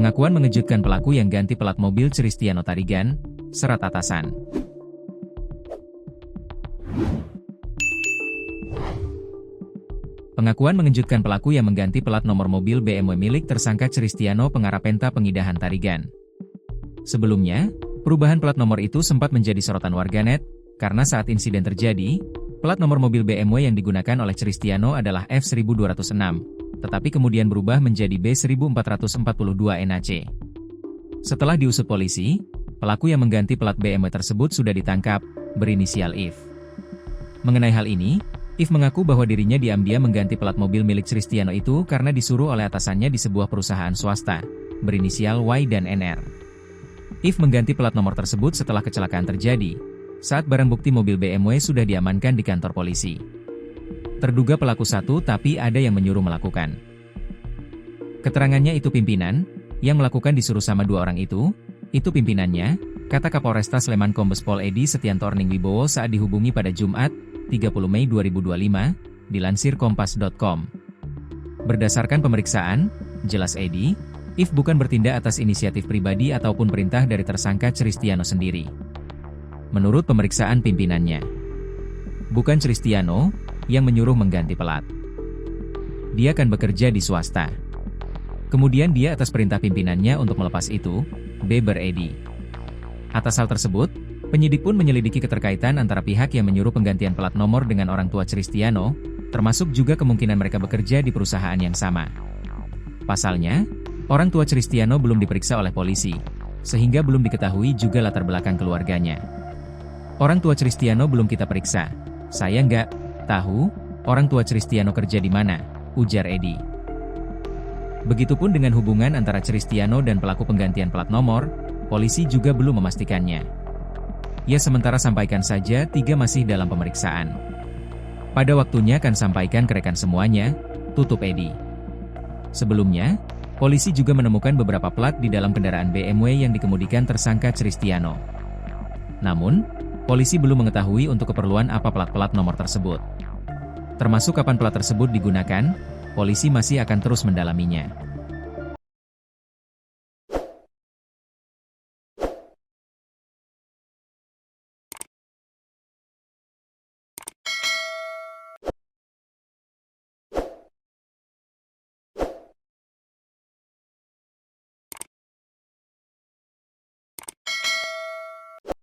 Pengakuan mengejutkan pelaku yang ganti plat mobil Cristiano Tarigan, serat atasan. Pengakuan mengejutkan pelaku yang mengganti plat nomor mobil BMW milik tersangka Cristiano Pengarapenta Pengidahan Tarigan. Sebelumnya, perubahan plat nomor itu sempat menjadi sorotan warganet, karena saat insiden terjadi, plat nomor mobil BMW yang digunakan oleh Cristiano adalah F1206, tetapi kemudian berubah menjadi B1442 NAC. Setelah diusut polisi, pelaku yang mengganti plat BMW tersebut sudah ditangkap, berinisial IF. Mengenai hal ini, IF mengaku bahwa dirinya diam-diam mengganti plat mobil milik Cristiano itu karena disuruh oleh atasannya di sebuah perusahaan swasta, berinisial Y dan NR. IF mengganti plat nomor tersebut setelah kecelakaan terjadi, saat barang bukti mobil BMW sudah diamankan di kantor polisi. Terduga pelaku satu tapi ada yang menyuruh melakukan. Keterangannya itu pimpinan, yang melakukan disuruh sama dua orang itu pimpinannya, kata Kapolresta Sleman Kombes Pol Edi Setianto Orning Wibowo saat dihubungi pada Jumat, 30 Mei 2025, dilansir kompas.com. Berdasarkan pemeriksaan, jelas Edi, IF bukan bertindak atas inisiatif pribadi ataupun perintah dari tersangka Cristiano sendiri. Menurut pemeriksaan pimpinannya, bukan Cristiano yang menyuruh mengganti plat. Dia kan bekerja di swasta. Kemudian dia atas perintah pimpinannya untuk melepas itu, beber Edi. Atas hal tersebut, penyidik pun menyelidiki keterkaitan antara pihak yang menyuruh penggantian plat nomor dengan orang tua Cristiano, termasuk juga kemungkinan mereka bekerja di perusahaan yang sama. Pasalnya, orang tua Cristiano belum diperiksa oleh polisi, sehingga belum diketahui juga latar belakang keluarganya. Orang tua Cristiano belum kita periksa. Saya nggak tahu, orang tua Cristiano kerja di mana, ujar Edi. Begitupun dengan hubungan antara Cristiano dan pelaku penggantian plat nomor, polisi juga belum memastikannya. Ya sementara sampaikan saja 3 masih dalam pemeriksaan. Pada waktunya akan sampaikan ke rekan semuanya, tutup Edi. Sebelumnya, polisi juga menemukan beberapa plat di dalam kendaraan BMW yang dikemudikan tersangka Cristiano. Namun, polisi belum mengetahui untuk keperluan apa plat-plat nomor tersebut. Termasuk kapan plat tersebut digunakan, polisi masih akan terus mendalaminya.